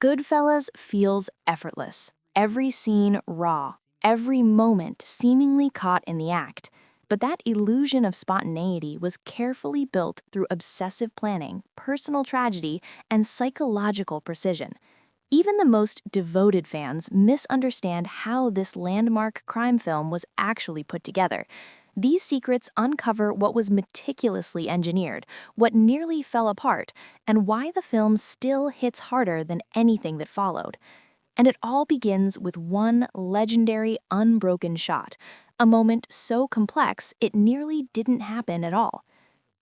Goodfellas feels effortless, every scene raw, every moment seemingly caught in the act. But that illusion of spontaneity was carefully built through obsessive planning, personal tragedy, and psychological precision. Even the most devoted fans misunderstand how this landmark crime film was actually put together. These secrets uncover what was meticulously engineered, what nearly fell apart, and why the film still hits harder than anything that followed. And it all begins with one legendary, unbroken shot, a moment so complex it nearly didn't happen at all.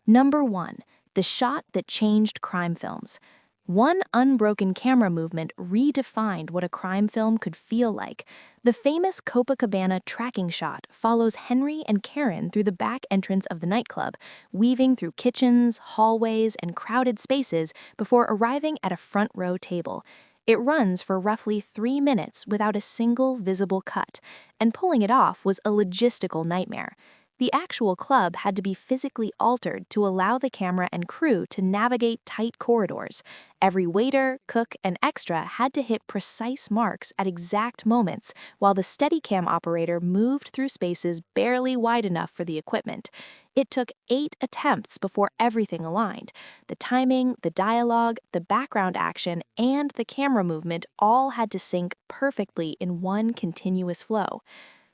Number 1. The shot that changed crime films. One unbroken camera movement redefined what a crime film could feel like. The famous Copacabana tracking shot follows Henry and Karen through the back entrance of the nightclub, weaving through kitchens, hallways, and crowded spaces before arriving at a front row table. It runs for roughly 3 minutes without a single visible cut, and pulling it off was a logistical nightmare. The actual club had to be physically altered to allow the camera and crew to navigate tight corridors. Every waiter, cook, and extra had to hit precise marks at exact moments, while the Steadicam operator moved through spaces barely wide enough for the equipment. It took 8 attempts before everything aligned. The timing, the dialogue, the background action, and the camera movement all had to sync perfectly in one continuous flow.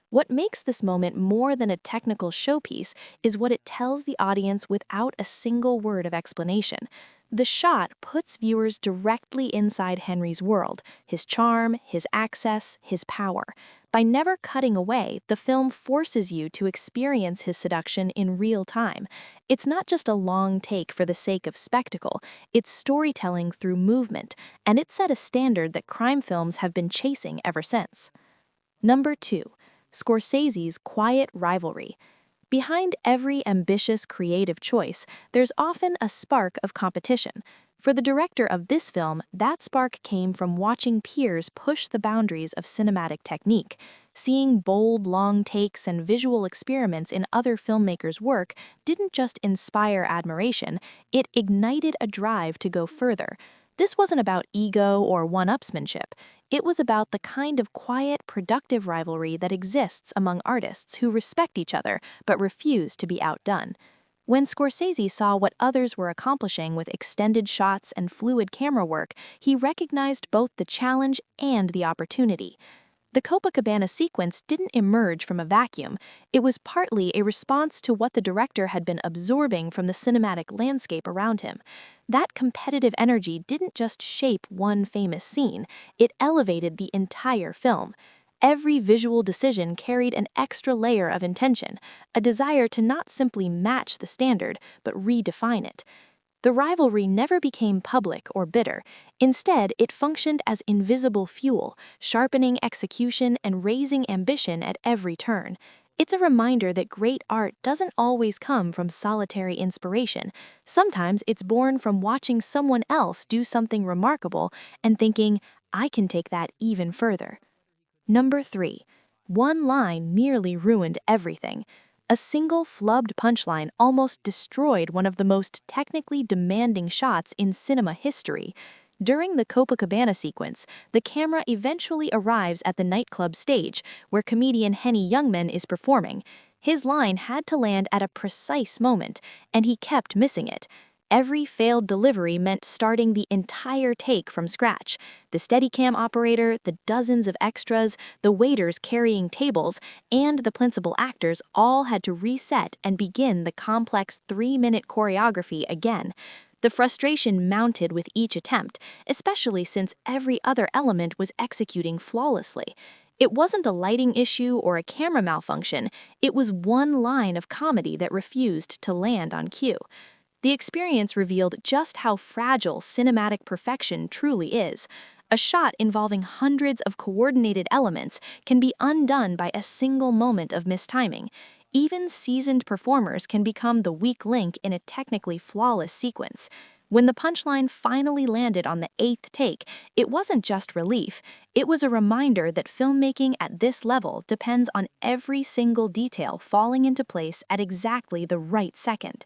What makes this moment more than a technical showpiece is what it tells the audience without a single word of explanation. The shot puts viewers directly inside Henry's world, his charm, his access, his power. By never cutting away, the film forces you to experience his seduction in real time. It's not just a long take for the sake of spectacle, it's storytelling through movement, and it set a standard that crime films have been chasing ever since. Number 2. Scorsese's quiet rivalry. Behind every ambitious creative choice, there's often a spark of competition. For the director of this film, that spark came from watching peers push the boundaries of cinematic technique. Seeing bold, long takes and visual experiments in other filmmakers' work didn't just inspire admiration, it ignited a drive to go further. This wasn't about ego or one-upsmanship. It was about the kind of quiet, productive rivalry that exists among artists who respect each other but refuse to be outdone. When Scorsese saw what others were accomplishing with extended shots and fluid camera work, he recognized both the challenge and the opportunity. The Copacabana sequence didn't emerge from a vacuum. It was partly a response to what the director had been absorbing from the cinematic landscape around him. That competitive energy didn't just shape one famous scene, it elevated the entire film. Every visual decision carried an extra layer of intention, a desire to not simply match the standard, but redefine it. The rivalry never became public or bitter. Instead, it functioned as invisible fuel, sharpening execution and raising ambition at every turn. It's a reminder that great art doesn't always come from solitary inspiration. Sometimes it's born from watching someone else do something remarkable and thinking, I can take that even further. Number 3. One line nearly ruined everything. A single flubbed punchline almost destroyed one of the most technically demanding shots in cinema history. During the Copacabana sequence, the camera eventually arrives at the nightclub stage, where comedian Henny Youngman is performing. His line had to land at a precise moment, and he kept missing it. Every failed delivery meant starting the entire take from scratch. The Steadicam operator, the dozens of extras, the waiters carrying tables, and the principal actors all had to reset and begin the complex 3-minute choreography again. The frustration mounted with each attempt, especially since every other element was executing flawlessly. It wasn't a lighting issue or a camera malfunction, it was one line of comedy that refused to land on cue. The experience revealed just how fragile cinematic perfection truly is. A shot involving hundreds of coordinated elements can be undone by a single moment of mistiming. Even seasoned performers can become the weak link in a technically flawless sequence. When the punchline finally landed on the 8th take, it wasn't just relief, it was a reminder that filmmaking at this level depends on every single detail falling into place at exactly the right second.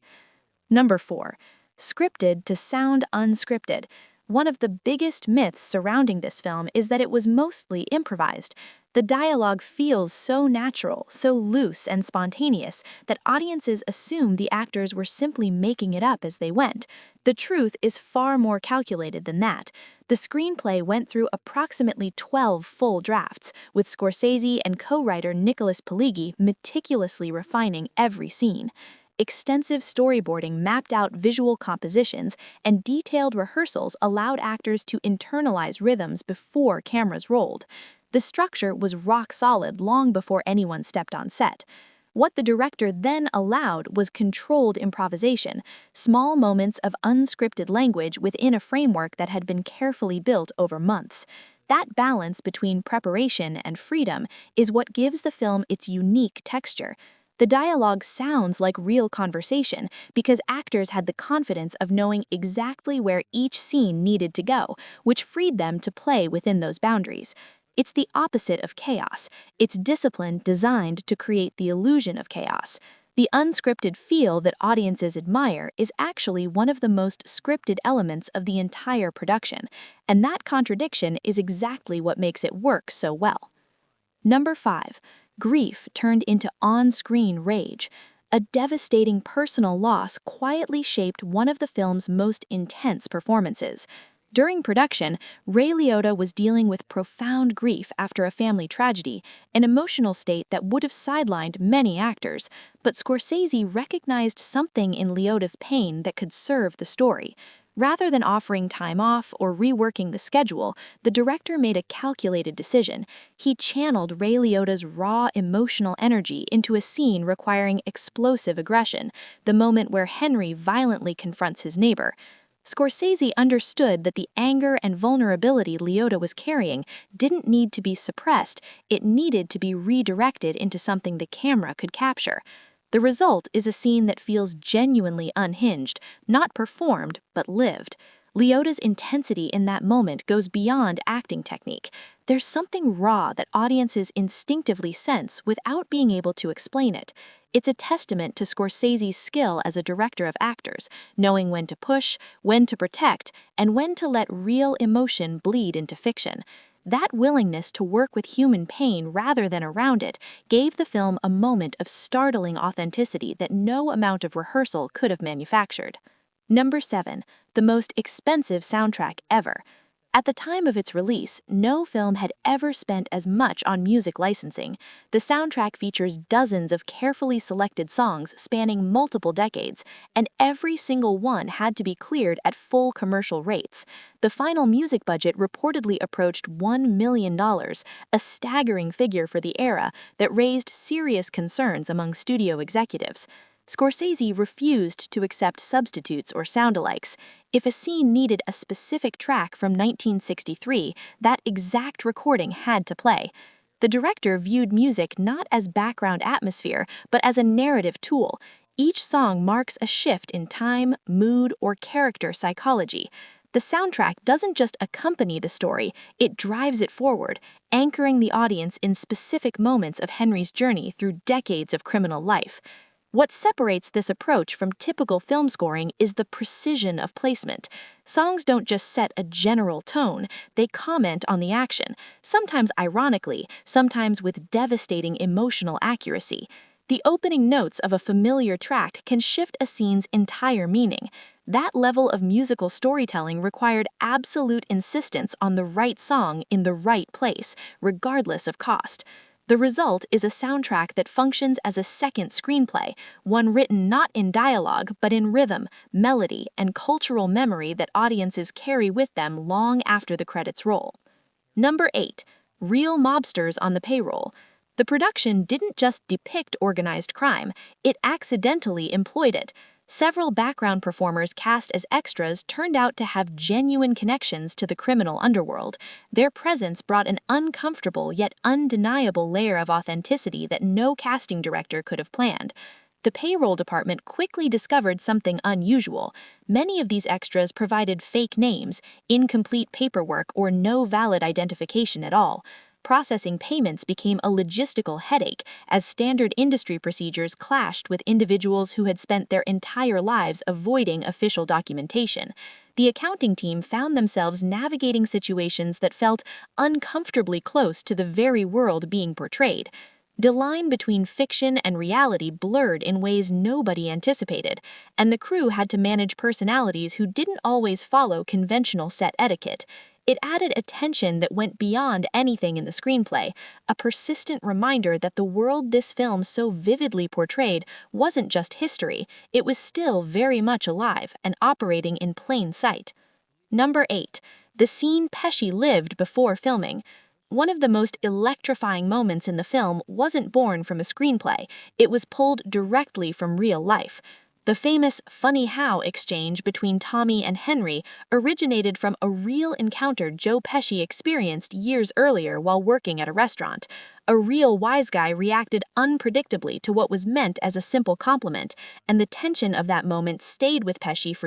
Number 4. Scripted to sound unscripted. One of the biggest myths surrounding this film is that it was mostly improvised. The dialogue feels so natural, so loose and spontaneous, that audiences assume the actors were simply making it up as they went. The truth is far more calculated than that. The screenplay went through approximately 12 full drafts, with Scorsese and co-writer Nicholas Pileggi meticulously refining every scene. Extensive storyboarding mapped out visual compositions, and detailed rehearsals allowed actors to internalize rhythms before cameras rolled. The structure was rock solid long before anyone stepped on set. What the director then allowed was controlled improvisation, small moments of unscripted language within a framework that had been carefully built over months. That balance between preparation and freedom is what gives the film its unique texture. The dialogue sounds like real conversation because actors had the confidence of knowing exactly where each scene needed to go, which freed them to play within those boundaries. It's the opposite of chaos. It's discipline designed to create the illusion of chaos. The unscripted feel that audiences admire is actually one of the most scripted elements of the entire production, and that contradiction is exactly what makes it work so well. Number 5. Grief turned into on-screen rage. A devastating personal loss quietly shaped one of the film's most intense performances. During production, Ray Liotta was dealing with profound grief after a family tragedy, an emotional state that would have sidelined many actors, but Scorsese recognized something in Liotta's pain that could serve the story. Rather than offering time off or reworking the schedule, the director made a calculated decision. He channeled Ray Liotta's raw emotional energy into a scene requiring explosive aggression, the moment where Henry violently confronts his neighbor. Scorsese understood that the anger and vulnerability Liotta was carrying didn't need to be suppressed, it needed to be redirected into something the camera could capture. The result is a scene that feels genuinely unhinged, not performed, but lived. Liotta's intensity in that moment goes beyond acting technique. There's something raw that audiences instinctively sense without being able to explain it. It's a testament to Scorsese's skill as a director of actors, knowing when to push, when to protect, and when to let real emotion bleed into fiction. That willingness to work with human pain rather than around it gave the film a moment of startling authenticity that no amount of rehearsal could have manufactured. Number 7. The most expensive soundtrack ever. At the time of its release, no film had ever spent as much on music licensing. The soundtrack features dozens of carefully selected songs spanning multiple decades, and every single one had to be cleared at full commercial rates. The final music budget reportedly approached $1 million, a staggering figure for the era that raised serious concerns among studio executives. Scorsese refused to accept substitutes or soundalikes. If a scene needed a specific track from 1963, that exact recording had to play. The director viewed music not as background atmosphere, but as a narrative tool. Each song marks a shift in time, mood, or character psychology. The soundtrack doesn't just accompany the story, it drives it forward, anchoring the audience in specific moments of Henry's journey through decades of criminal life. What separates this approach from typical film scoring is the precision of placement. Songs don't just set a general tone, they comment on the action, sometimes ironically, sometimes with devastating emotional accuracy. The opening notes of a familiar track can shift a scene's entire meaning. That level of musical storytelling required absolute insistence on the right song in the right place, regardless of cost. The result is a soundtrack that functions as a second screenplay, one written not in dialogue but in rhythm, melody, and cultural memory that audiences carry with them long after the credits roll. Number 8. Real mobsters on the payroll. The production didn't just depict organized crime, it accidentally employed it. Several background performers cast as extras turned out to have genuine connections to the criminal underworld. Their presence brought an uncomfortable yet undeniable layer of authenticity that no casting director could have planned. The payroll department quickly discovered something unusual. Many of these extras provided fake names, incomplete paperwork, or no valid identification at all. Processing payments became a logistical headache as standard industry procedures clashed with individuals who had spent their entire lives avoiding official documentation. the accounting team found themselves navigating situations that felt uncomfortably close to the very world being portrayed. The line between fiction and reality blurred in ways nobody anticipated, and the crew had to manage personalities who didn't always follow conventional set etiquette. It added a tension that went beyond anything in the screenplay, a persistent reminder that the world this film so vividly portrayed wasn't just history, it was still very much alive and operating in plain sight. Number 8. The scene Pesci lived before filming. One of the most electrifying moments in the film wasn't born from a screenplay, it was pulled directly from real life. The famous "funny how" exchange between Tommy and Henry originated from a real encounter Joe Pesci experienced years earlier while working at a restaurant. A real wise guy reacted unpredictably to what was meant as a simple compliment, and the tension of that moment stayed with Pesci for